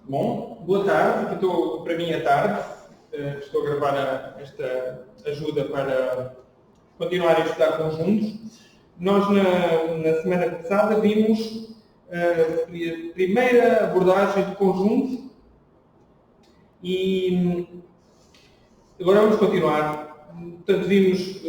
Bom, boa tarde, aqui para mim é tarde. Estou a gravar esta ajuda para continuar a estudar conjuntos. Nós, na semana passada, vimos a primeira abordagem de conjuntos e agora vamos continuar. Portanto, vimos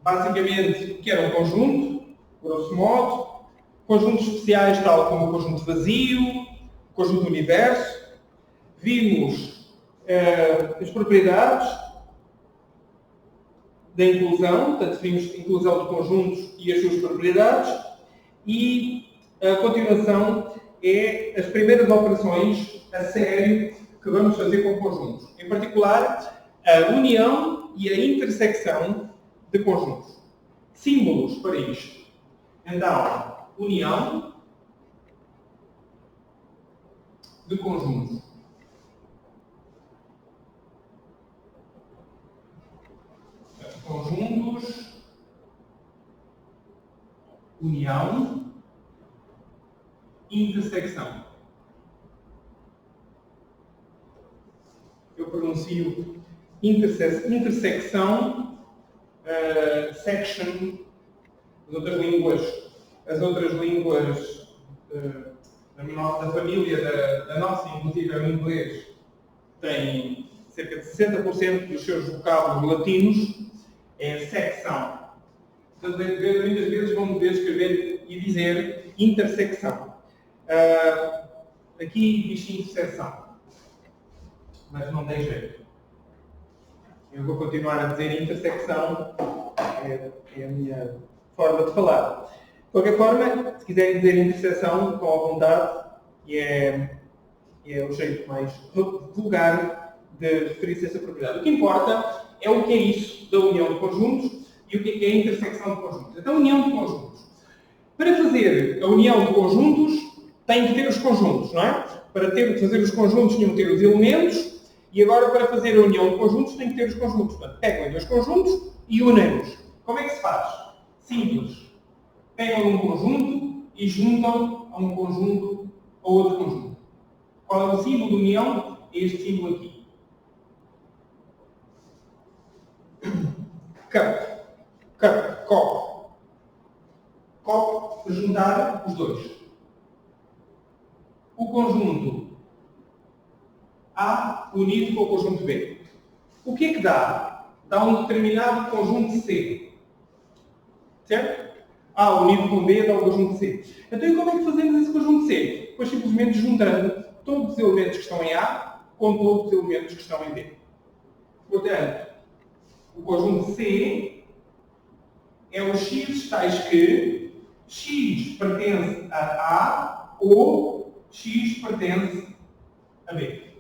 basicamente o que era um conjunto, grosso modo, conjuntos especiais tal como o conjunto vazio, o conjunto universo. Vimos as propriedades da inclusão, portanto, vimos a inclusão de conjuntos e as suas propriedades, e a continuação é as primeiras operações a sério que vamos fazer com conjuntos. Em particular, a união e a intersecção de conjuntos. Símbolos para isto. Então, união de conjuntos. Conjuntos, união, intersecção. Eu pronuncio intersecção, section, as outras línguas da família da nossa, inclusive o inglês, tem cerca de 60% dos seus vocábulos latinos é secção. Portanto, muitas vezes vão ver escrever e dizer intersecção. Aqui diz interseção, mas não tem jeito. Eu vou continuar a dizer intersecção, é a minha forma de falar. De qualquer forma, se quiserem dizer interseção, estão à vontade, e é o jeito mais vulgar de referir-se a essa propriedade. O que importa é o que é isso da união de conjuntos e o que é a intersecção de conjuntos. Então, a união de conjuntos. Para fazer a união de conjuntos, tem que ter os conjuntos, não é? Para fazer os conjuntos, tinham que ter os elementos, e agora, para fazer a união de conjuntos, tem que ter os conjuntos. Portanto, pegam dois conjuntos e unem-nos. Como é que se faz? Simples. Pegam um conjunto e juntam a um conjunto a outro conjunto. Qual é o símbolo de união? É este símbolo aqui. Copo. Copo, juntar os dois. O conjunto A unido com o conjunto B. O que é que dá? Dá um determinado conjunto C. Certo? A unido com B dá o conjunto C. Então, e como é que fazemos esse conjunto C? Pois simplesmente juntando todos os elementos que estão em A com todos os elementos que estão em B. Portanto, o conjunto C é os X tais que X pertence a A ou X pertence a B.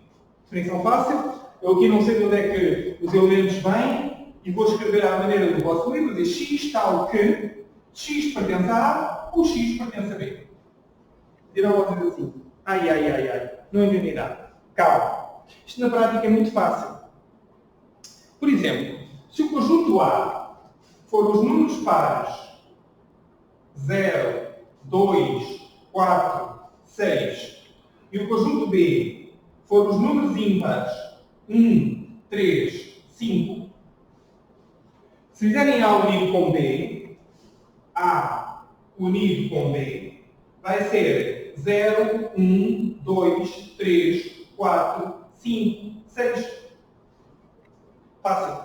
Definição fácil. Eu aqui não sei de onde é que os elementos vêm e vou escrever à maneira do vosso livro, dizer X tal que X pertence a A ou X pertence a B. Dirão vocês assim, ai, não entendi nada. Calma. Isto na prática é muito fácil. Por exemplo, se o conjunto A for os números pares 0, 2, 4, 6 e o conjunto B for os números ímpares 1, 3, 5, se fizerem A unido com B, A unido com B vai ser 0, 1, 2, 3, 4, 5, 6. Fácil.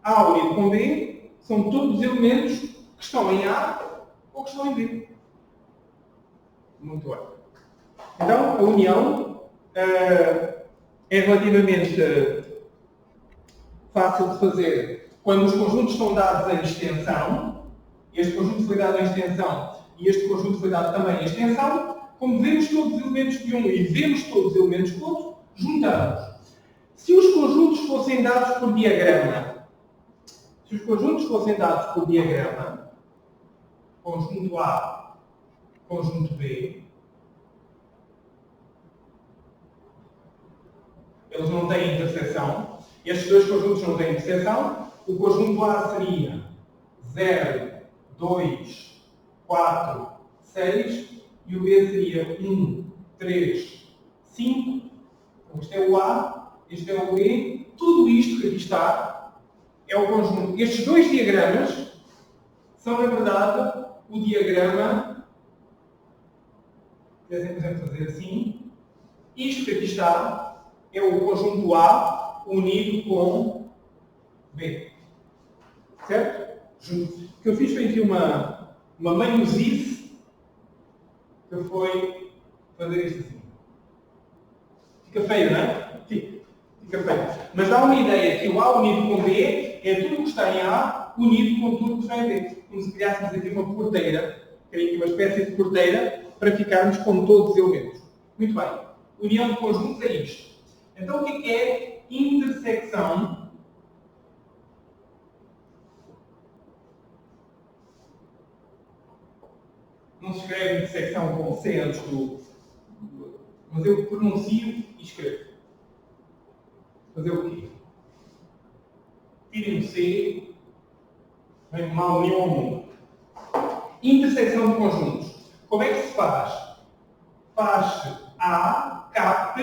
A unido com B são todos os elementos que estão em A ou que estão em B. Muito bem. Então, a união é relativamente fácil de fazer quando os conjuntos estão dados em extensão. Este conjunto foi dado em extensão e este conjunto foi dado também em extensão. Como vemos todos os elementos de um e vemos todos os elementos do outro, juntamos. Se os conjuntos fossem dados por diagrama, conjunto A, conjunto B, eles não têm interseção. Estes dois conjuntos não têm interseção. O conjunto A seria 0, 2, 4, 6 e o B seria 1, 3, 5. Então, este é o A, este é o B. Tudo isto que aqui está é o conjunto. Estes dois diagramas são, na verdade, o diagrama. Por exemplo, fazer assim. Isto que aqui está é o conjunto A unido com B. Certo? O que eu fiz foi aqui uma manhosice, que foi fazer isto assim. Fica feio, não é? Fica feio. Mas dá uma ideia que o A unido com B é tudo o que está em A unido com tudo o que está em B. Como se criássemos aqui uma porteira, uma espécie de porteira, para ficarmos com todos os elementos. Muito bem. União de conjuntos é isto. Então o que é intersecção? Não se escreve intersecção com C antes do... Mas eu pronuncio e escrevo. Fazer o quê? Tirem o C, vem uma união ao mundo. Intersecção de conjuntos. Como é que se faz? Faz A, cap,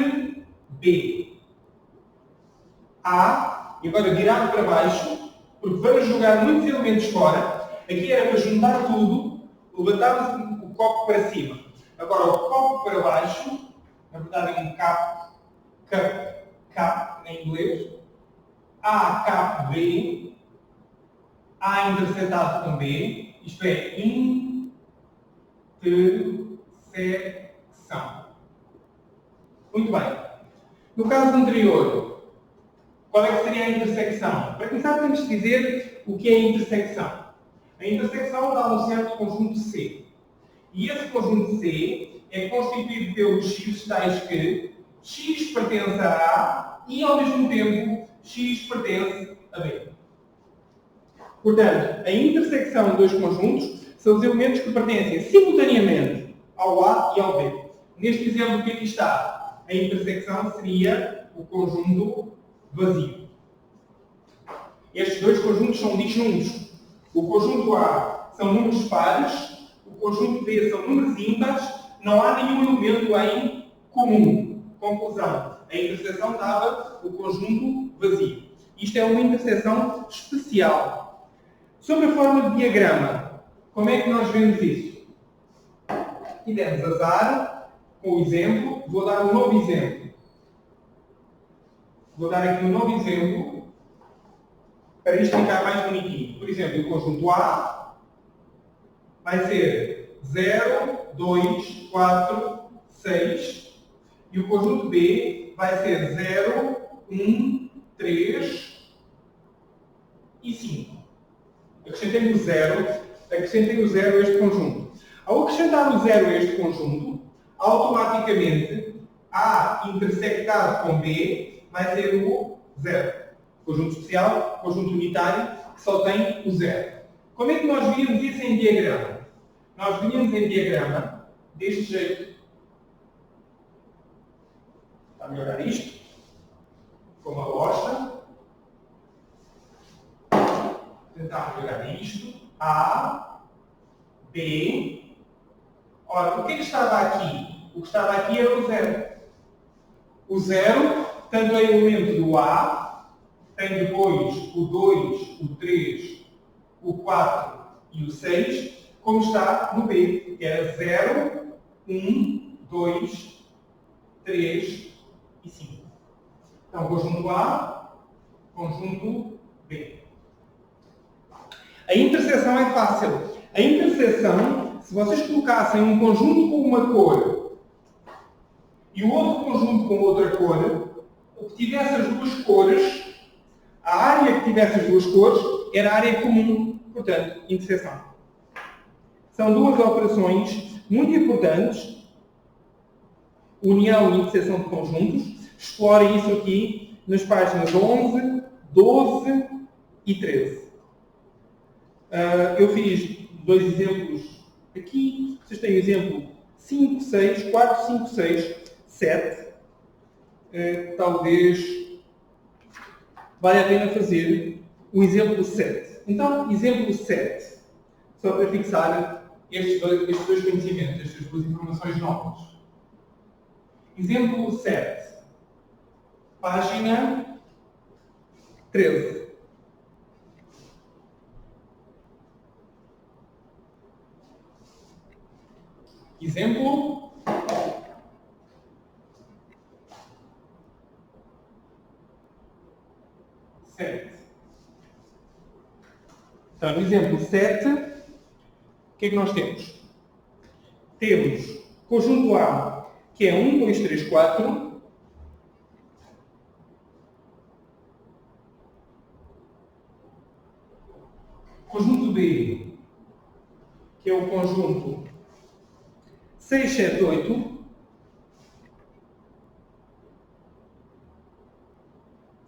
B. A, e agora virado para baixo, porque vamos jogar muitos elementos fora. Aqui era para juntar tudo, levantávamos o copo para cima. Agora o copo para baixo, na verdade é um cap em inglês. A, cap, B. A intersetado com B. Isto é intersecção. Muito bem. No caso anterior, qual é que seria a intersecção? Para começar, temos de dizer o que é a intersecção. A intersecção dá um certo conjunto C. E esse conjunto C é constituído pelos x tais que x pertence a A e, ao mesmo tempo, x pertence a B. Portanto, a intersecção de dois conjuntos são os elementos que pertencem simultaneamente ao A e ao B. Neste exemplo que aqui está, a intersecção seria o conjunto vazio. Estes dois conjuntos são disjuntos. O conjunto A são números pares, o conjunto B são números ímpares, não há nenhum elemento em comum. Conclusão, a interseção dava o conjunto vazio. Isto é uma interseção especial. Sobre a forma de diagrama, como é que nós vemos isso? Tivemos azar com o exemplo, vou dar um novo exemplo. Vou dar aqui um novo exemplo para isto ficar mais bonitinho. Por exemplo, o conjunto A vai ser 0, 2, 4, 6. E o conjunto B vai ser 0, 1, 3 e 5. Acrescentei o 0 a este conjunto. Ao acrescentar o 0 a este conjunto, automaticamente A intersectado com B vai ser o 0. Conjunto especial, conjunto unitário, que só tem o 0. Como é que nós víamos isso em diagrama? Nós víamos em diagrama deste jeito. Está a melhorar isto? Com uma rocha. Tentar melhorar isto. A, B. Ora, o que é que estava aqui? O que estava aqui era o 0. O 0, tanto é elemento do A, tem depois o 2, o 3, o 4 e o 6, como está no B, que era 0, 1, 2, 3 e 5. Então, conjunto A, conjunto B. A interseção é fácil. A interseção, se vocês colocassem um conjunto com uma cor e o outro conjunto com outra cor, o que tivesse as duas cores, a área que tivesse as duas cores era a área comum, portanto, interseção. São duas operações muito importantes, união e interseção de conjuntos. Explorem isso aqui nas páginas 11, 12 e 13. Eu fiz dois exemplos aqui. Vocês têm o exemplo 5, 6, 4, 5, 6, 7. Talvez valha a pena fazer o exemplo 7. Então, exemplo 7. Só para fixar estes dois conhecimentos, estas duas informações novas. Exemplo 7. Página 13. Exemplo 7. Então, no exemplo 7, o que é que nós temos? Temos conjunto A, que é 1, 2, 3, 4. Conjunto B, que é o conjunto 6, 7, 8.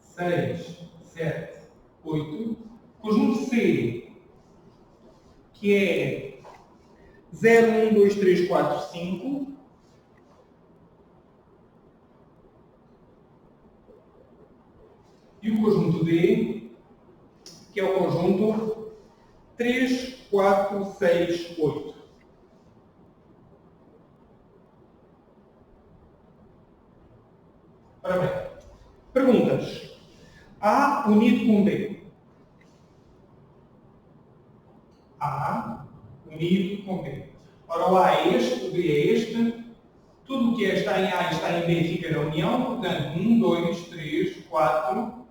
6, 7, 8. Conjunto C, que é 0, 1, 2, 3, 4, 5. E o conjunto D, que é o conjunto 3, 4, 6, 8. Ora bem, perguntas. A unido com B. A unido com B. Ora, o A é este, o B é este. Tudo o que está em A e está em B fica na união. Portanto, 1, 2, 3, 4,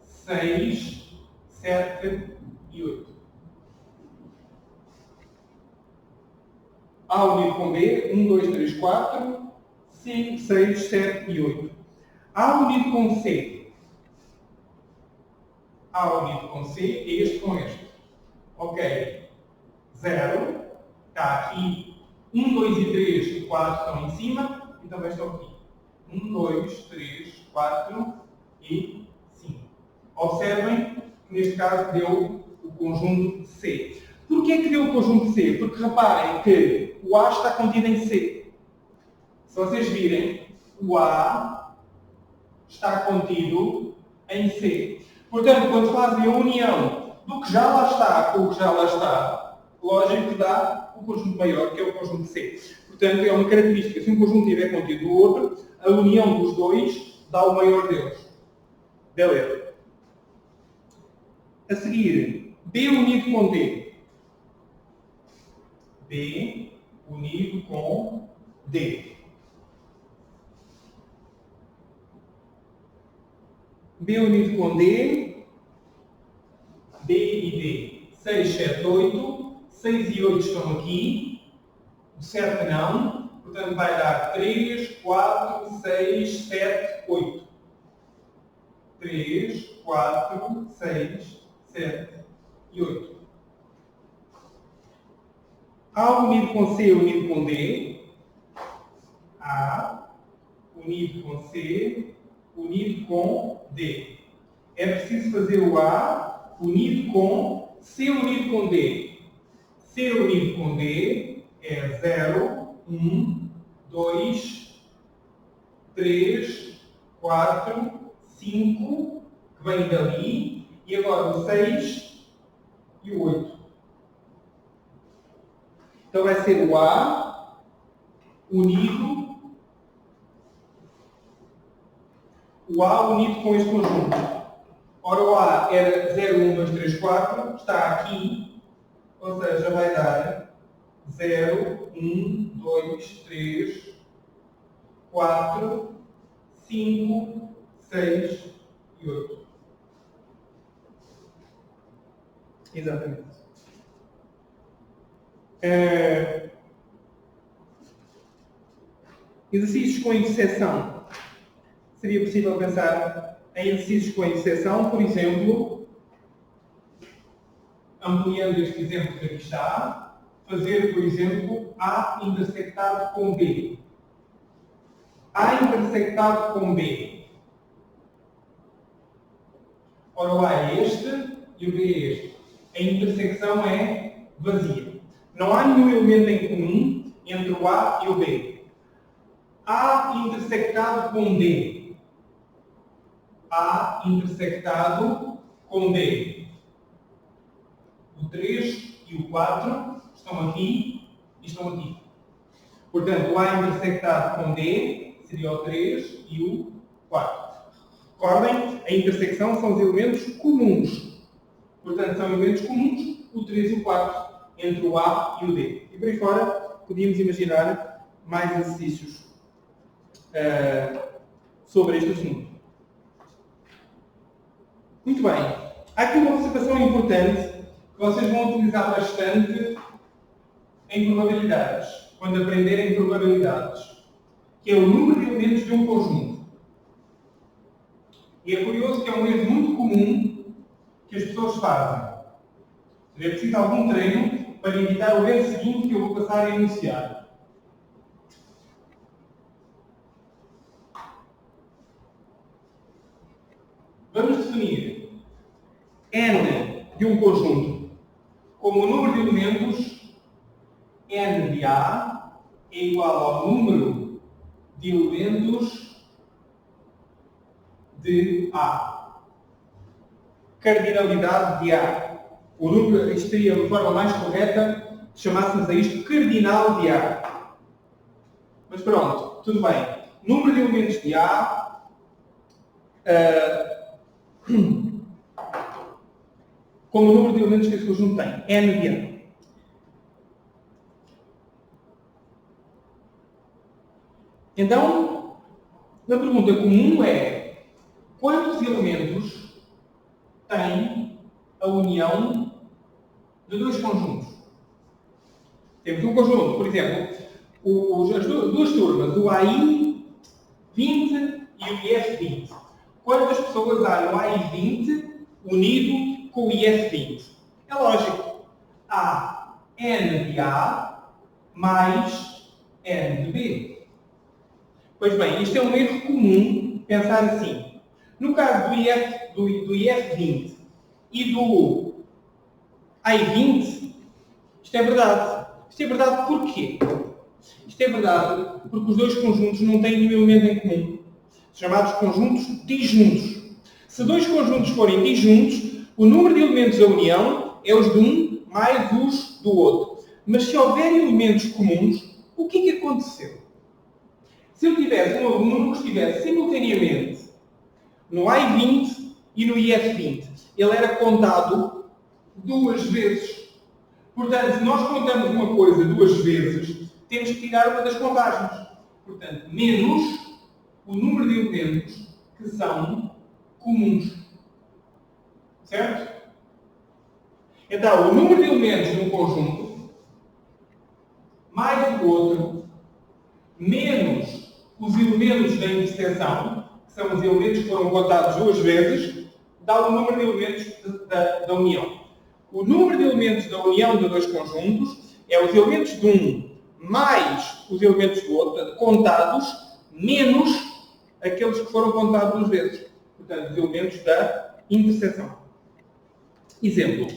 6, 7 e 8. A unido com B, 1, 2, 3, 4, 5, 6, 7 e 8. A unido com C. A unido com C é este com este. Ok. 0. Está aqui. 1, 2 e 3 e 4 estão em cima. E também estão aqui. 1, 2, 3, 4 e 5. Observem que neste caso deu o conjunto C. Porquê que deu o conjunto C? Porque reparem que o A está contido em C. Se vocês virem, o A está contido em C. Portanto, quando fazem a união do que já lá está com o que já lá está, lógico que dá o conjunto maior, que é o conjunto C. Portanto, é uma característica. Se um conjunto tiver contido no outro, a união dos dois dá o maior deles. Beleza. A seguir, B unido com D. B unido com D. B unido com D, B e D. 6, 7, 8. 6 e 8 estão aqui. O certo não. Portanto, vai dar 3, 4, 6, 7, 8. 3, 4, 6, 7 e 8. A unido com C unido com D. A unido com C unido com D. É preciso fazer o A unido com C unido com D. C unido com D é 0, 1, 2, 3, 4, 5, que vem dali, e agora o 6 e o 8. Então vai ser o A unido com este conjunto. Ora, o A era 0, 1, 2, 3, 4, está aqui, ou seja, vai dar 0, 1, 2, 3, 4, 5, 6 e 8. Exatamente. Exercícios com interseção. Seria possível pensar em exercícios com interseção, por exemplo, ampliando este exemplo que aqui está, fazer, por exemplo, A intersectado com B. A intersectado com B. Ora, o A é este e o B é este. A intersecção é vazia. Não há nenhum elemento em comum entre o A e o B. A intersectado com D. A intersectado com D. O 3 e o 4 estão aqui e estão aqui. Portanto, o A intersectado com D seria o 3 e o 4. Recordem, a intersecção são os elementos comuns. Portanto, são elementos comuns o 3 e o 4 entre o A e o D. E por aí fora, podíamos imaginar mais exercícios sobre este assunto. Muito bem. Há aqui uma observação importante que vocês vão utilizar bastante em probabilidades, quando aprenderem probabilidades, que é o número de elementos de um conjunto. E é curioso que é um erro muito comum que as pessoas fazem. É preciso algum treino para evitar o erro seguinte que eu vou passar a enunciar. Vamos definir n de um conjunto como o número de elementos n de A é igual ao número de elementos de A. Cardinalidade de A. O número, isto seria a forma mais correta, chamássemos a isto cardinal de A. Mas pronto, tudo bem. Número de elementos de A como o número de elementos que esse conjunto tem, n de A. Então, a pergunta comum é: quantos elementos tem a união de dois conjuntos? Temos um conjunto, por exemplo, as duas turmas, o AI 20 e o IF 20. Quantas pessoas há no AI 20 unido com o IF 20? É lógico. Há N de A mais N de B. Pois bem, isto é um erro comum pensar assim. No caso do IF 20 e do AI20, isto é verdade. Isto é verdade porquê? Isto é verdade porque os dois conjuntos não têm nenhum elemento em comum, chamados conjuntos disjuntos. Se dois conjuntos forem disjuntos, o número de elementos da união é os de um mais os do outro. Mas se houver elementos comuns, o que é que aconteceu? Se eu tivesse um número que estivesse simultaneamente no AI20 e no IF20, ele era contado duas vezes. Portanto, se nós contamos uma coisa duas vezes, temos que tirar uma das contagens. Portanto, menos o número de elementos que são comuns. Certo? Então, o número de elementos de um conjunto, mais o outro, menos os elementos da interseção, que são os elementos que foram contados duas vezes, dá o número de elementos da união. O número de elementos da união de dois conjuntos é os elementos de um mais os elementos do outro, portanto, contados, menos aqueles que foram contados duas vezes. Portanto, os elementos da interseção. Exemplo.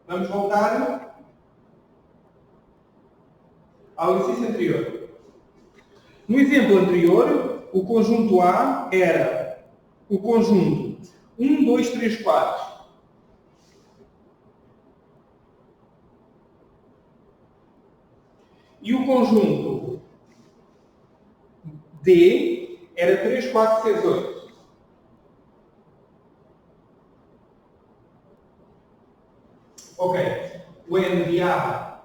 Vamos voltar ao exercício anterior. No exemplo anterior, o conjunto A era o conjunto 1, 2, 3, 4. E o conjunto D era 3, 4, 6, 8. Ok. O N de A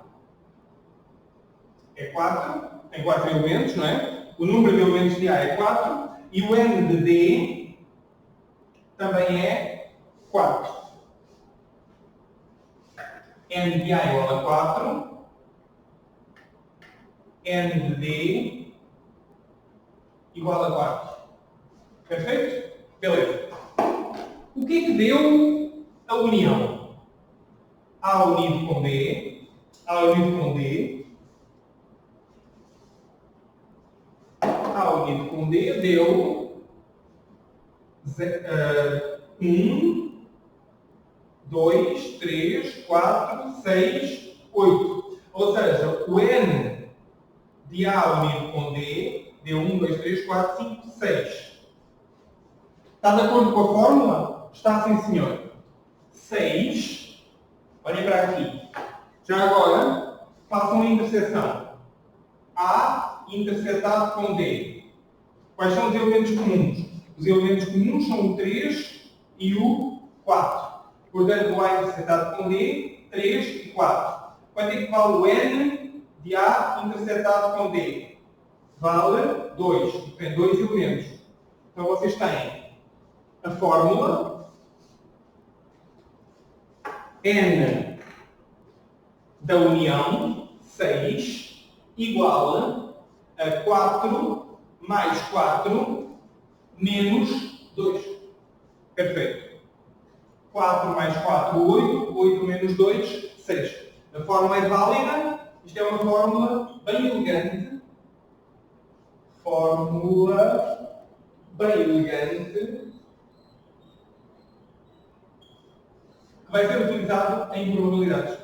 é 4, tem 4 elementos, não é? O número de elementos de A é 4 e o N de D também é 4. N de A é igual a 4. N de D igual a 4. Perfeito? Beleza. O que é que deu a união? A unido com D, A unido com D, A unido com D deu 1, 2, 3, 4, 6, 8. Ou seja, o N de A unido com D deu 1, 2, 3, 4, 5, 6. Está de acordo com a fórmula? Está, sim, senhor. 6. Olhem para aqui. Já agora, façam a interseção. A intersetado com D. Quais são os elementos comuns? Os elementos comuns são o 3 e o 4. Portanto, o A intersetado com D, 3 e 4. Quanto é que vale o N de A intersetado com D? Vale 2. Tem 2 elementos. Então vocês têm a fórmula N da união, 6, igual a 4 mais 4 menos 2. Perfeito. 4 mais 4, 8. 8 menos 2, 6. A fórmula é válida. Isto é uma fórmula bem elegante. Fórmula bem elegante. Que vai ser utilizada em probabilidades.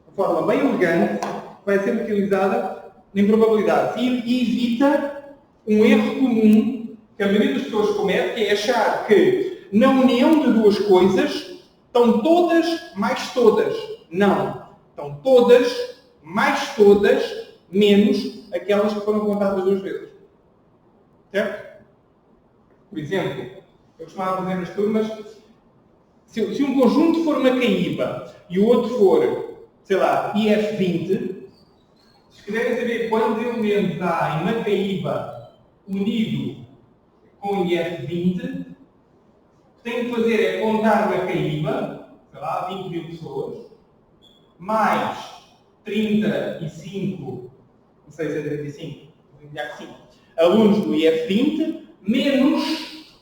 A fórmula bem elegante vai ser utilizada em probabilidades. E evita um erro comum que a maioria das pessoas comete, que é achar que na união de duas coisas estão todas mais todas. Não. Estão todas mais todas menos aquelas que foram contadas duas vezes. Certo? Por exemplo, eu costumava fazer nas turmas, se um conjunto for Macaíba e o outro for, sei lá, IF20, se quiserem saber quantos elementos há em Macaíba unido com IF20, o que têm de fazer é contar Macaíba, sei lá, 20 mil pessoas, mais 35, não sei se é 35, vou dizer que sim, alunos do IF20, menos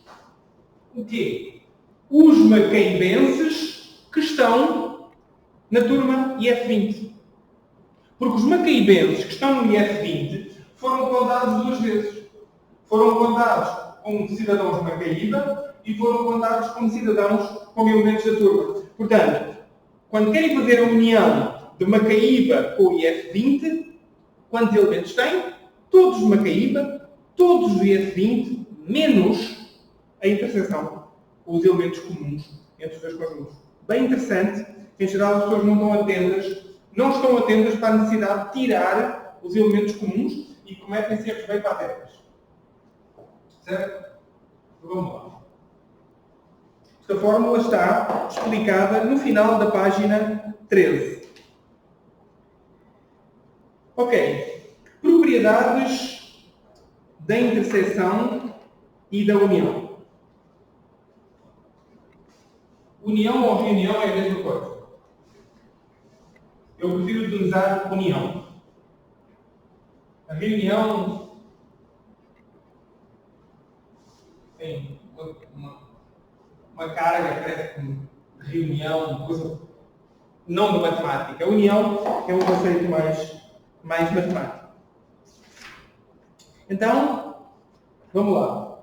o quê? Os macaibenses que estão na turma IF20. Porque os macaibenses que estão no IF20 foram contados duas vezes. Foram contados como cidadãos de Macaíba e foram contados como cidadãos como elementos da turma. Portanto, quando querem fazer a união de Macaíba com o IF20, quantos elementos têm? Todos de Macaíba, todos do IF20, menos a interseção, os elementos comuns entre os dois conjuntos. Bem interessante, em geral as pessoas não estão atentas para a necessidade de tirar os elementos comuns e cometem-se erros bem patéticos. Certo? Então vamos lá. Esta fórmula está explicada no final da página 13. Ok. Propriedades da interseção e da união. União ou reunião é a mesma coisa. Eu prefiro utilizar união. A reunião tem uma carga, parece como reunião, coisa não de matemática. A união é um conceito mais matemático. Então, vamos lá.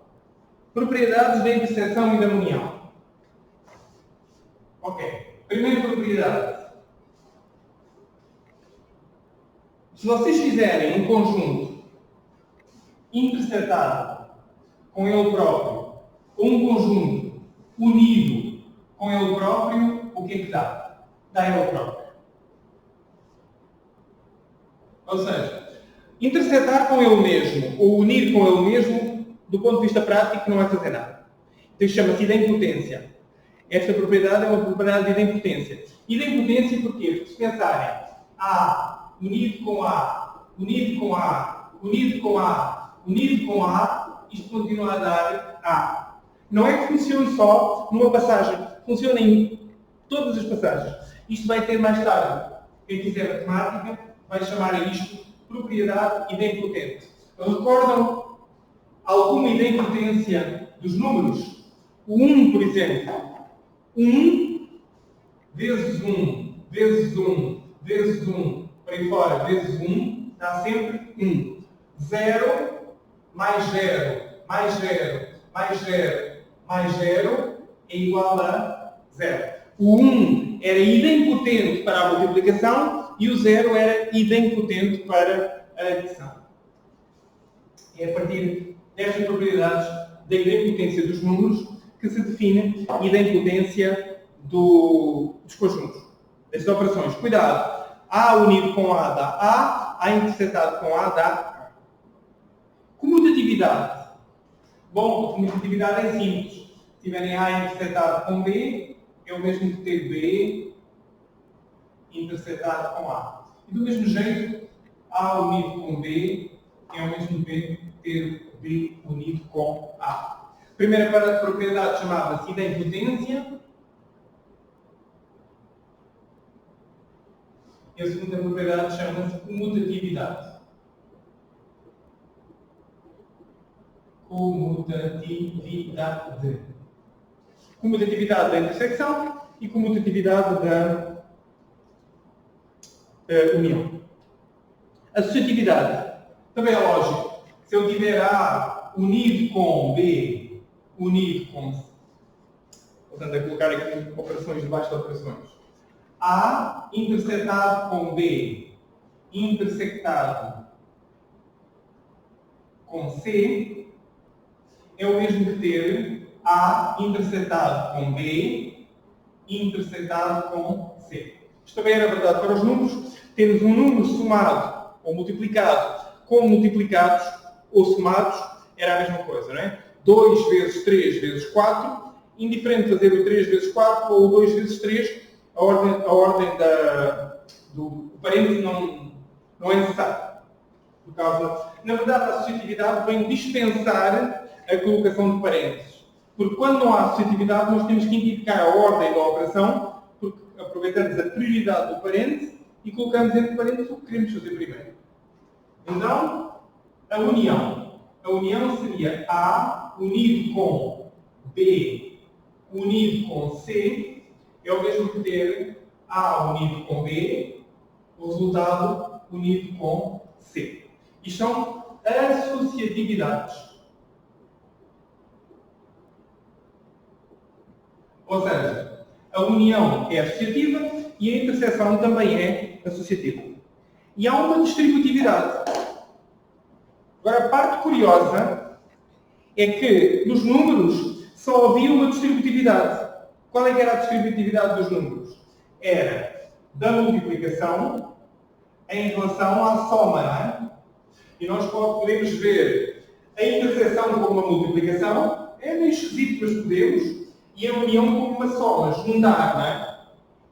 Propriedades da interseção e da união. Ok. Primeira propriedade. Se vocês fizerem um conjunto intersetado com ele próprio, ou um conjunto unido com ele próprio, o que é que dá? Dá ele próprio. Ou seja, intersetar com ele mesmo, ou unir com ele mesmo, do ponto de vista prático, não vai fazer nada. Então isto chama-se idempotência. Esta propriedade é uma propriedade de idempotência. Idempotência porquê? Porque se pensarem A unido com A, unido com A, unido com A, unido com A, isto continua a dar A. Não é que funcione só numa passagem, funciona em todas as passagens. Isto vai ter mais tarde. Quem quiser matemática vai chamar a isto propriedade idempotente. Recordam alguma idempotência dos números? O 1, por exemplo. 1 vezes 1, vezes 1, vezes 1, para aí fora, vezes 1, dá sempre 1. 0, mais 0, mais 0, mais 0, mais 0, é igual a 0. O 1 era idempotente para a multiplicação e o 0 era idempotente para a adição. É a partir destas propriedades da idempotência dos números que se define a idempotência dos conjuntos, destas operações. Cuidado! A unido com A dá A intersetado com A dá A. Comutatividade. Bom, a comutatividade é simples. Se tiverem A intersetado com B, é o mesmo que ter B intersetado com A. E do mesmo jeito, A unido com B é o mesmo que ter B unido com A. A primeira propriedade chamava-se idempotência. E a segunda propriedade chama-se comutatividade. Comutatividade. Comutatividade da intersecção e comutatividade da união. Associatividade. Também é lógico. Se eu tiver A unido com B, unido com C. Portanto, a colocar aqui operações debaixo de operações. A intersetado com B, intersectado com C, é o mesmo que ter A intersetado com B, intersetado com C. Isto também era verdade para os números. Temos um número somado ou multiplicado com multiplicados ou somados, era a mesma coisa, não é? 2 vezes 3 vezes 4, indiferente fazer o 3 vezes 4 ou o 2 vezes 3, a ordem do parêntese não é necessária. Por causa, na verdade, a associatividade vem dispensar a colocação de parênteses. Porque quando não há associatividade, nós temos que indicar a ordem da operação, porque aproveitamos a prioridade do parêntese e colocamos entre parênteses o que queremos fazer primeiro. Então, a união. A união seria A unido com B unido com C, é o mesmo que ter A unido com B, o resultado unido com C. Isto são associatividades. Ou seja, a união é associativa e a interseção também é associativa. E há uma distributividade. Agora, a parte curiosa é que nos números só havia uma distributividade. Qual é que era a distributividade dos números? Era da multiplicação em relação à soma, não é? E nós podemos ver a interseção como uma multiplicação, é meio esquisito, mas podemos, e a união como uma soma, juntar, não é?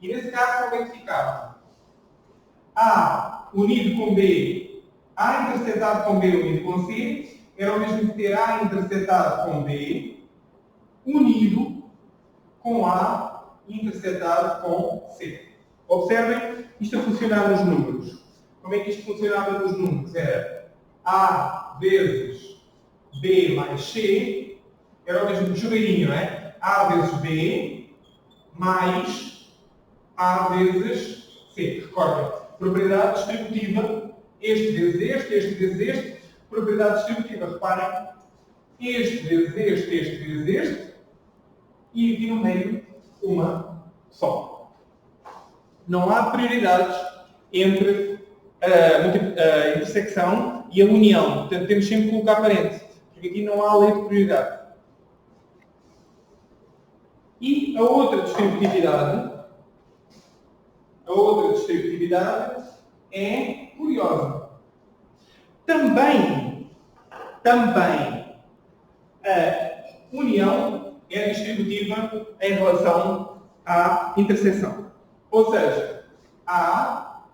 E nesse caso, como é que ficava? A unido com B, A intersetado com B unido com C, era o mesmo que ter A intersetado com B, unido com A intersetado com C. Observem isto a funcionar nos números. Como é que isto funcionava nos números? Era A vezes B mais C, era o mesmo que chuveirinho, não é? A vezes B mais A vezes C. Recordem, propriedade distributiva, este vezes este, propriedade distributiva, reparem, este vezes este, e aqui no meio uma só. Não há prioridades entre a intersecção e a união. Portanto, temos sempre que colocar parênteses, porque aqui não há lei de prioridade. E a outra distributividade é curiosa. Também a união é distributiva em relação à interseção. Ou seja, A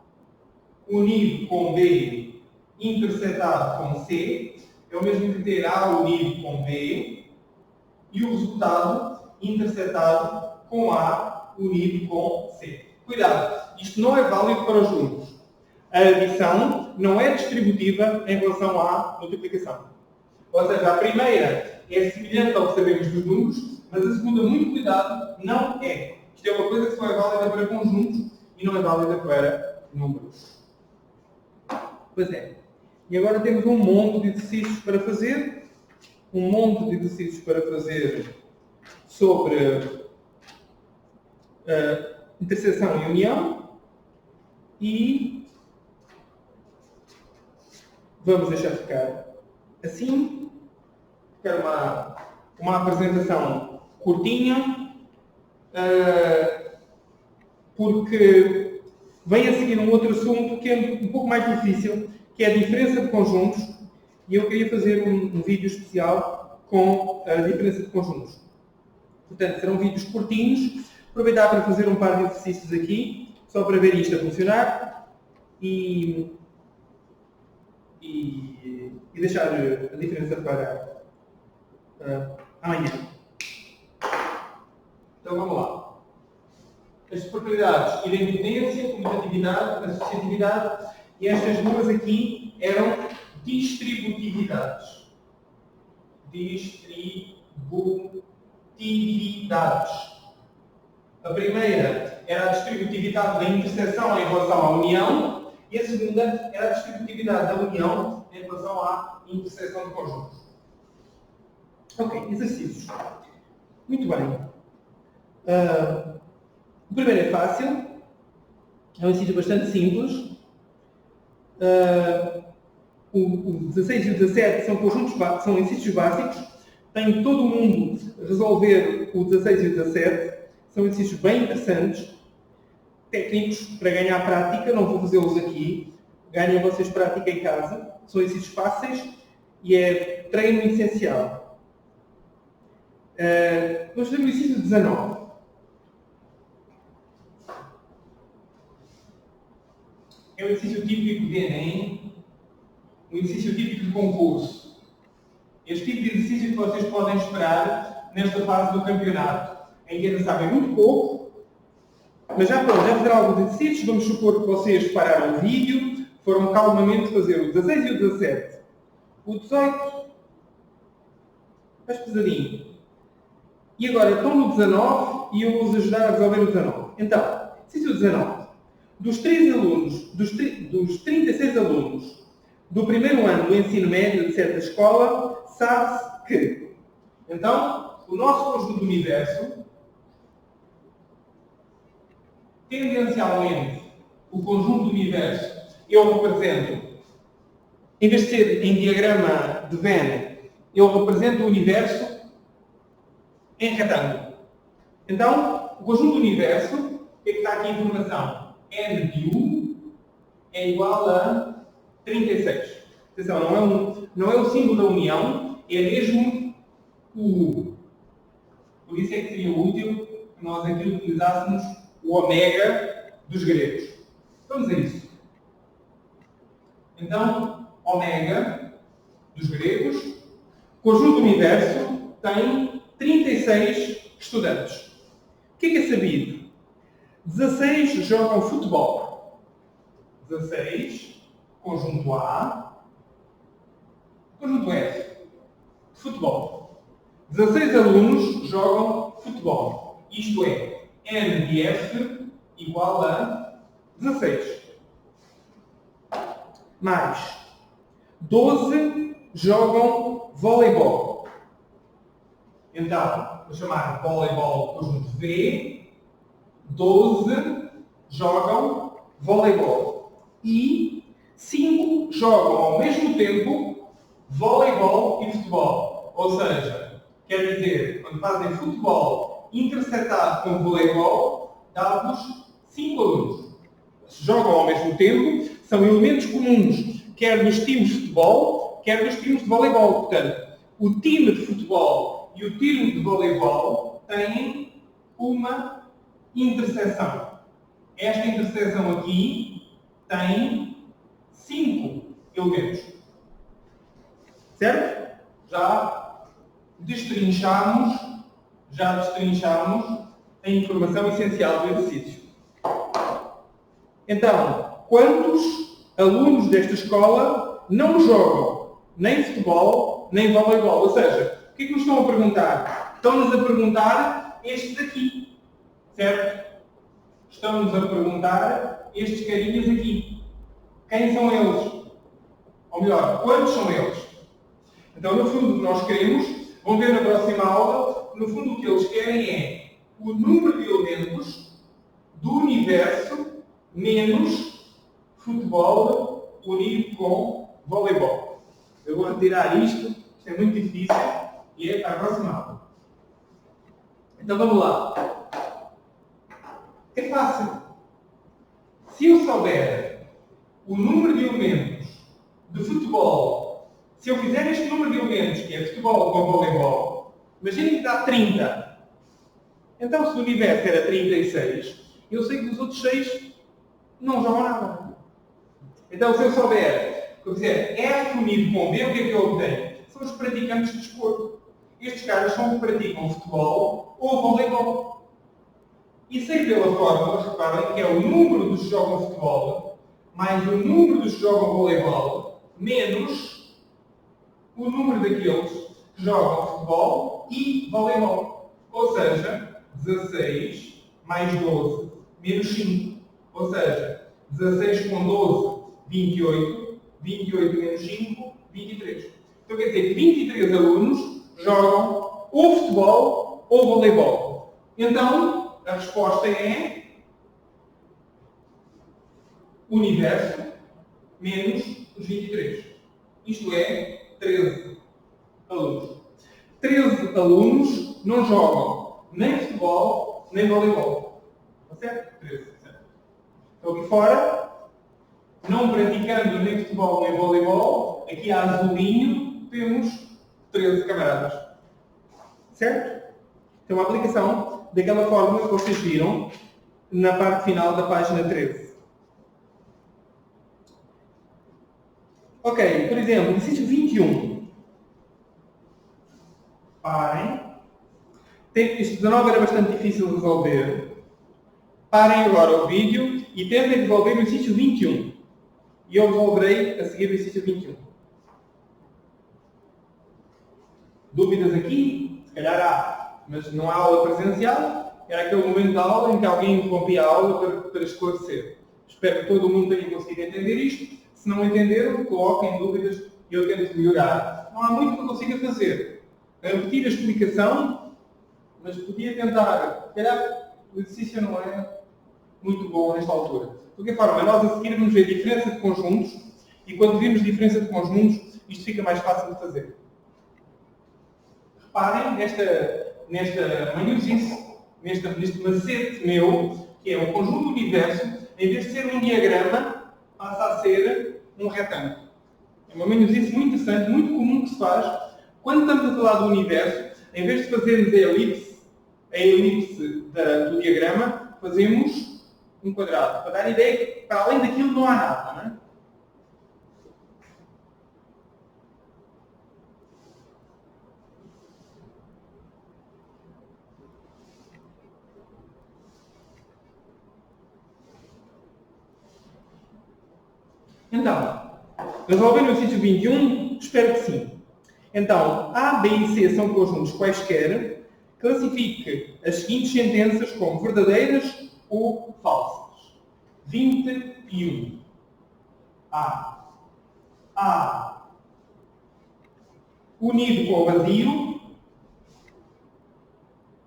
unido com B intersetado com C é o mesmo que ter A unido com B e o resultado intersetado com A unido com C. Cuidado, isto não é válido para os números. A adição não é distributiva em relação à multiplicação. Ou seja, a primeira é semelhante ao que sabemos dos números, mas a segunda, muito cuidado, não é. Isto é uma coisa que só é válida para conjuntos e não é válida para números. Pois é. E agora temos um monte de exercícios para fazer. Sobre interseção e união. E vamos deixar ficar assim. Ficar uma apresentação curtinha. Porque vem a seguir um outro assunto que é um pouco mais difícil, que é a diferença de conjuntos e eu queria fazer um vídeo especial com a diferença de conjuntos. Portanto, serão vídeos curtinhos. Aproveitar para fazer um par de exercícios aqui, só para ver isto a funcionar e deixar a diferença para amanhã. Então vamos lá. As propriedades idempotência, comutatividade, associatividade, e estas duas aqui eram distributividades. Distributividades. A primeira era a distributividade da interseção em relação à união, e a segunda era a distributividade da união em relação à interseção de conjuntos. Ok, exercícios. Muito bem. O primeiro é fácil. É um exercício bastante simples. O 16 e o 17 são são exercícios básicos. Tem todo mundo resolver o 16 e o 17. São exercícios bem interessantes, técnicos, para ganhar prática. Não vou fazê-los aqui. Ganhem vocês prática em casa. São exercícios fáceis e é treino essencial. Vamos fazer o exercício 19. É um exercício típico de Enem, um exercício típico de concurso. Este tipo de exercício que vocês podem esperar nesta fase do campeonato, em que ainda sabem muito pouco, mas já fizeram alguns exercícios. Vamos supor que vocês pararam o vídeo, foram calmamente fazer o 16 e o 17. O 18, mais pesadinho. E agora estão no 19 e eu vou-vos ajudar a resolver o 19. Então, exercício 19. Dos 36 alunos do primeiro ano do ensino médio de certa escola, sabe-se que, então, o nosso conjunto do universo, tendencialmente, o conjunto do universo, eu represento, em vez de ser em diagrama de Venn, eu represento o universo em retângulo. Então, o conjunto do universo, o que é que está aqui a informação? N de U é igual a 36. Atenção, não é o símbolo da união, é mesmo o U. Por isso é que seria útil que nós aqui utilizássemos o ômega dos gregos. Vamos a isso. Então, ômega dos gregos, o conjunto do universo tem 36 estudantes. O que é sabido? 16 jogam futebol. 16, conjunto A, conjunto F, futebol. 16 alunos jogam futebol. Isto é, N de F igual a 16. Mais 12 jogam voleibol. Então, vou chamar voleibol conjunto V. 12 jogam voleibol. E 5 jogam ao mesmo tempo voleibol e futebol. Ou seja, quer dizer, quando fazem futebol intersetado com voleibol, dá-vos 5 alunos. Se jogam ao mesmo tempo, são elementos comuns, quer nos times de futebol, quer nos times de voleibol. Portanto, o time de futebol e o time de voleibol têm uma interseção. Esta interseção aqui tem 5 elementos. Certo? Já destrinchamos a informação essencial do exercício. Então, quantos alunos desta escola não jogam nem futebol, nem voleibol? Ou seja, o que é que nos estão a perguntar? Estão-nos a perguntar estes aqui. Certo? Estão-nos a perguntar estes carinhas aqui. Quem são eles? Ou melhor, quantos são eles? Então, no fundo, o que nós queremos, vão ver na próxima aula, no fundo o que eles querem é o número de elementos do universo menos futebol unido com voleibol. Eu vou retirar isto é muito difícil e é para a próxima aula. Então vamos lá. É fácil. Se eu souber o número de elementos de futebol Se eu fizer este número de elementos, que é futebol com voleibol, imaginem que dá 30. Então, se o universo era 36, eu sei que os outros 6 não jogam nada. Então, se eu souber, se eu fizer F unido com B, o que é que eu obtenho? São os praticantes de desporto. Estes caras são os que praticam futebol ou voleibol. E sei pela fórmula, reparem, que é o número dos que jogam futebol mais o número dos que jogam voleibol menos o número daqueles que jogam futebol e voleibol. Ou seja, 16 mais 12 menos 5. Ou seja, 16 com 12, 28. 28 menos 5, 23. Então quer dizer que 23 alunos jogam ou futebol ou voleibol. Então, a resposta é universo menos os 23. Isto é 13 alunos. 13 alunos não jogam nem futebol nem voleibol. Está certo? 13. Certo. Então aqui fora, não praticando nem futebol nem voleibol, aqui a azulinho temos 13 camaradas. Certo? Então a aplicação daquela fórmula que vocês viram na parte final da página 13. Ok, por exemplo, exercício 21. Parem. Este 19 era bastante difícil de resolver. Parem agora o vídeo e tentem resolver o exercício 21. E eu resolverei a seguir o exercício 21. Dúvidas aqui? Se calhar há, mas não há aula presencial. Era aquele momento da aula em que alguém interrompia a aula para esclarecer. Espero que todo mundo tenha conseguido entender isto. Se não entenderam, coloquem dúvidas e eu tento melhorar. Não há muito que eu consiga fazer. Repetir a explicação, mas podia tentar. Se calhar o exercício não é muito bom nesta altura. De qualquer forma, nós a seguir vamos ver diferença de conjuntos e quando vimos diferença de conjuntos, isto fica mais fácil de fazer. Reparem nesta manhosice, neste macete meu, que é um conjunto universo, em vez de ser um diagrama, passa a ser um retângulo. É uma manhosice muito interessante, muito comum que se faz. Quando estamos a falar do universo, em vez de fazermos a elipse do diagrama, fazemos um quadrado. Para dar a ideia que, para além daquilo, não há nada. Não é? Então, resolvendo o exercício 21? Espero que sim. Então, A, B e C são conjuntos quaisquer. Classifique as seguintes sentenças como verdadeiras ou falsas. 21. A unido com vazio.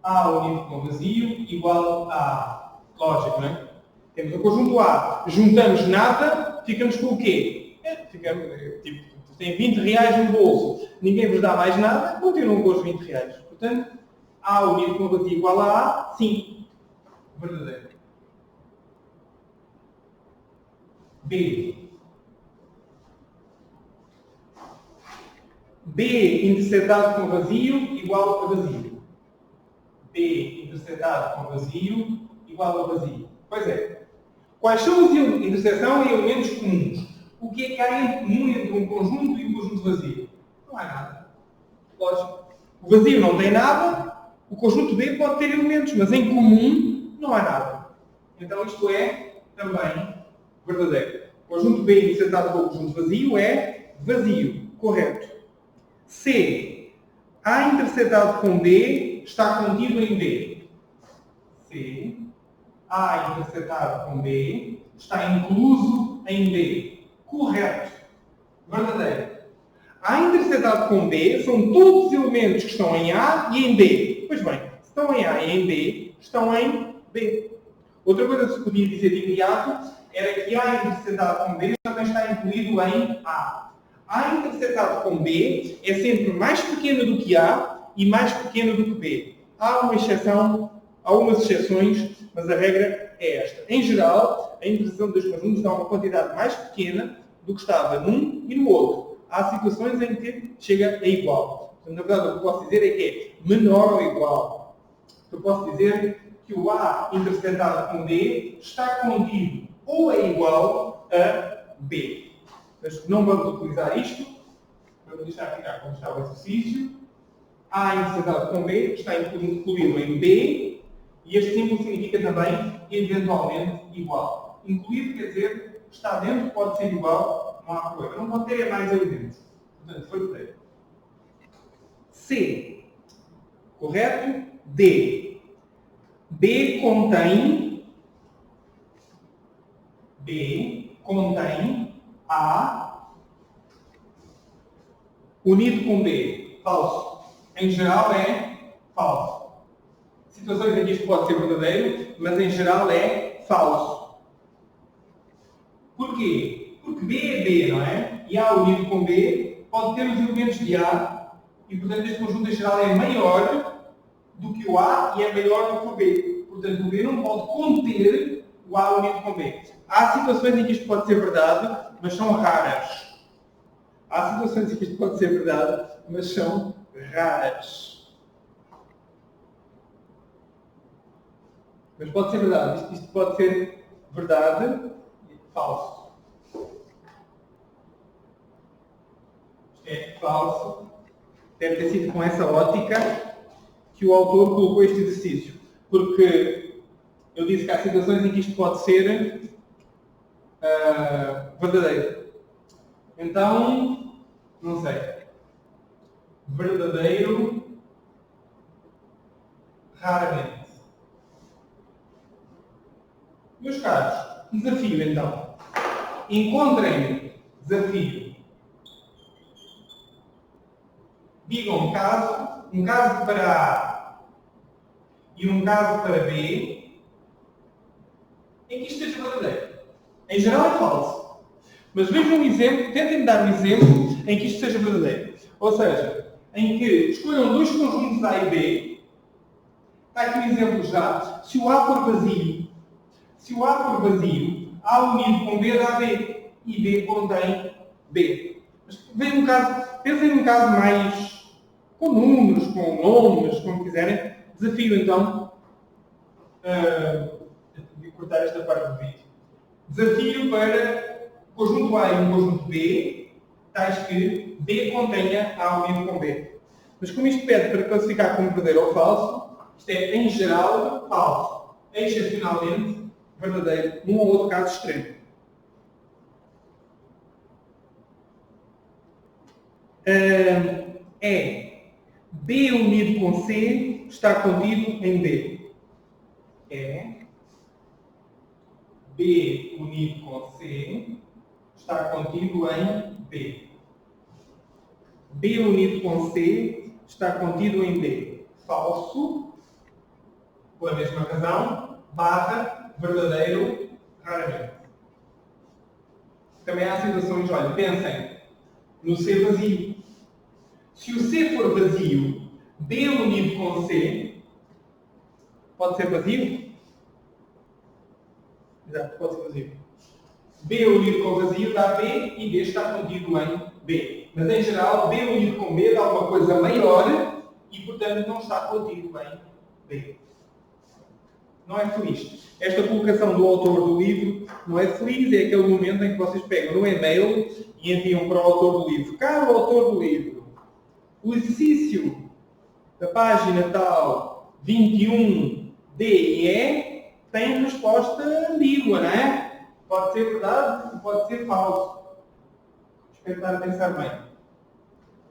A unido com vazio igual a A. Lógico, não é? Temos o conjunto A. Juntamos nada, ficamos com o quê? Ficamos, tipo, tem 20 reais no bolso, ninguém vos dá mais nada, continuam com os 20 reais. Portanto, A unido com vazio igual a A, sim. Verdadeiro. B. B interceptado com vazio igual a vazio. B interceptado com vazio igual a vazio. Pois é. Quais são as interseção e elementos comuns? O que é que há em comum entre um conjunto e um conjunto vazio? Não há nada. Lógico. O vazio não tem nada, o conjunto B pode ter elementos, mas em comum não há nada. Então isto é também verdadeiro. O conjunto B interceptado com o conjunto vazio é vazio. Correto. C. A interceptado com B está contido em B. C. A interceptado com B está incluso em B. Correto. Verdadeiro. A interceptado com B são todos os elementos que estão em A e em B. Pois bem, se estão em A e em B, estão em B. Outra coisa que se podia dizer de imediato era que A interceptado com B também está incluído em A. A interceptado com B é sempre mais pequeno do que A e mais pequeno do que B. Há uma exceção, há algumas exceções, mas a regra é esta. Em geral, a interseção dos conjuntos dá uma quantidade mais pequena do que estava num e no outro. há situações em que chega a igual. Portanto, na verdade, o que eu posso dizer é que é menor ou igual. Eu posso dizer que o A interceptado com B está contido ou é igual a B. Mas não vamos utilizar isto. Vamos deixar ficar como está o exercício. A interceptado com B está incluído em B e este símbolo significa também eventualmente igual. Incluído quer dizer está dentro, pode ser igual, não há problema. Não pode ter mais elementos. Portanto, foi correto. C. Correto? D. B contém A unido com B. Falso. Em geral é falso. Situações em que isto pode ser verdadeiro, mas em geral é falso. Porquê? Porque B é B, não é? E A unido com B pode ter os elementos de A e, portanto, este conjunto em geral é maior do que o A e é maior do que o B. Portanto, o B não pode conter o A unido com B. Há situações em que isto pode ser verdade, mas são raras. Há situações em que isto pode ser verdade, mas são raras. Mas pode ser verdade. Isto pode ser verdade e falso. Isto é falso. Deve ter sido com essa ótica que o autor colocou este exercício. Porque eu disse que há situações em que isto pode ser verdadeiro. Então, não sei. Verdadeiro, raramente. Meus caros, desafio então. Encontrem desafio. Digam um caso para A e um caso para B, em que isto seja verdadeiro. Em geral é falso. Mas vejam um exemplo, tentem dar um exemplo em que isto seja verdadeiro. Ou seja, em que escolham dois conjuntos A e B. Está aqui um exemplo já. Se o A for vazio, A unido com B dá B. E B contém B. Mas pensem num caso mais com números, com nomes, como quiserem. Desafio então. De cortar esta parte do vídeo. Desafio para conjunto A e um conjunto B, tais que B contenha A unido com B. Mas como isto pede para classificar como verdadeiro ou falso, isto é, em geral, falso. Excepcionalmente, verdadeiro, num ou outro caso extremo. B unido com C está contido em B. B unido com C está contido em B. B unido com C está contido em B. Falso, pela mesma razão, barra, verdadeiro, raramente. Também há situações, olha, pensem no C vazio. Se o C for vazio, B unido com C pode ser vazio? Exato, pode ser vazio. B unido com vazio dá B e B está contido em B. Mas em geral, B unido com B dá uma coisa maior e, portanto, não está contido em B. Não é feliz. Esta colocação do autor do livro não é feliz, é aquele momento em que vocês pegam no e-mail e enviam para o autor do livro. Caro autor do livro, o exercício da página tal 21 D e E tem resposta ambígua, não é? Pode ser verdade e pode ser falso. Espero estar a pensar bem.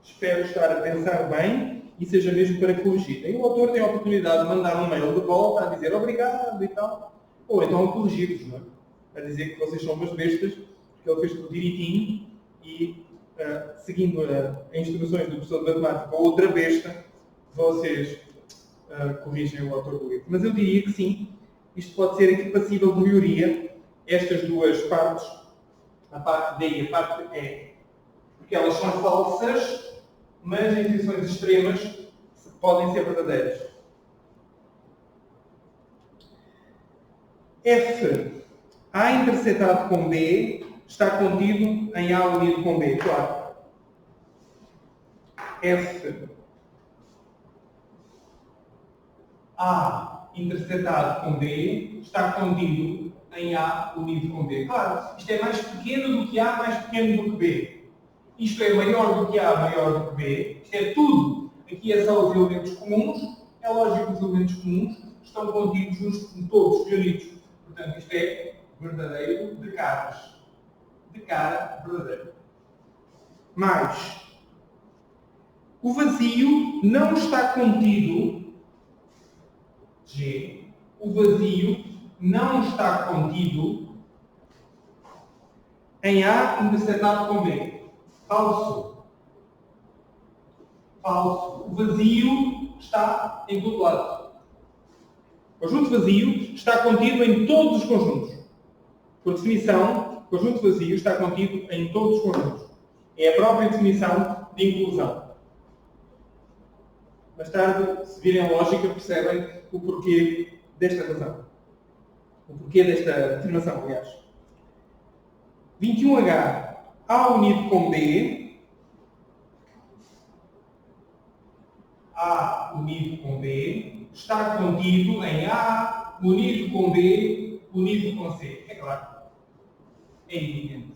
Espero estar a pensar bem e seja mesmo para corrigir. E o autor tem a oportunidade de mandar um mail de volta a dizer obrigado e tal. Ou então a corrigir-vos, não é? A dizer que vocês são umas bestas, porque ele fez tudo direitinho e, seguindo as instruções do professor de matemática ou outra besta, vocês corrigem o autor do livro. Mas eu diria que sim, isto pode ser aqui passível de melhoria, estas duas partes, a parte D e a parte E, porque elas são falsas, mas em situações extremas podem ser verdadeiras. F. A interceptado com B está contido em A unido com B, claro. F A intersetado com B está contido em A unido com B. Claro, isto é mais pequeno do que A, mais pequeno do que B. Isto é maior do que A, maior do que B. Isto é tudo. Aqui é só os elementos comuns. É lógico que os elementos comuns estão contidos juntos, todos reunidos. Portanto, isto é verdadeiro de caras. De cara verdadeiro. Mas o vazio não está contido. G. O vazio não está contido em A intersetado com B. Falso. Falso. O vazio está em todo lado. O conjunto vazio está contido em todos os conjuntos. Por definição, o conjunto vazio está contido em todos os conjuntos. É a própria definição de inclusão. Mais tarde, se virem a lógica, percebem o porquê desta razão. O porquê desta afirmação, aliás. 21H, A unido com B. A unido com B está contido em A unido com B unido com C. É claro. É evidente.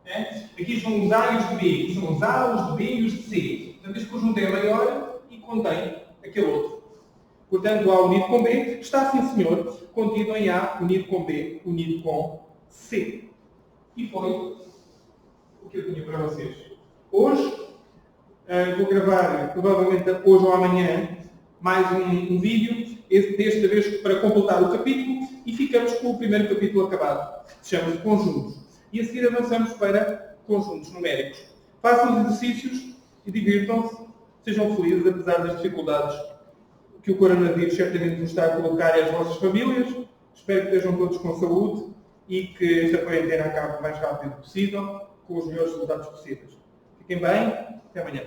É? Aqui são os A e os de B. Aqui são os A, os de B e os de C. Portanto, este conjunto é maior e contém aquele outro. Portanto, A unido com B está, sim senhor, contido em A unido com B unido com C. E foi o que eu tinha para vocês. Hoje, vou gravar, provavelmente hoje ou amanhã, mais um vídeo, desta vez para completar o capítulo, e ficamos com o primeiro capítulo acabado, que se chama Conjuntos. E a seguir avançamos para conjuntos numéricos. Façam os exercícios e divirtam-se, sejam felizes, apesar das dificuldades que o coronavírus certamente nos está a colocar às vossas famílias. Espero que estejam todos com saúde e que esta quarentena acabe o mais rápido possível, com os melhores resultados possíveis. Fiquem bem, até amanhã.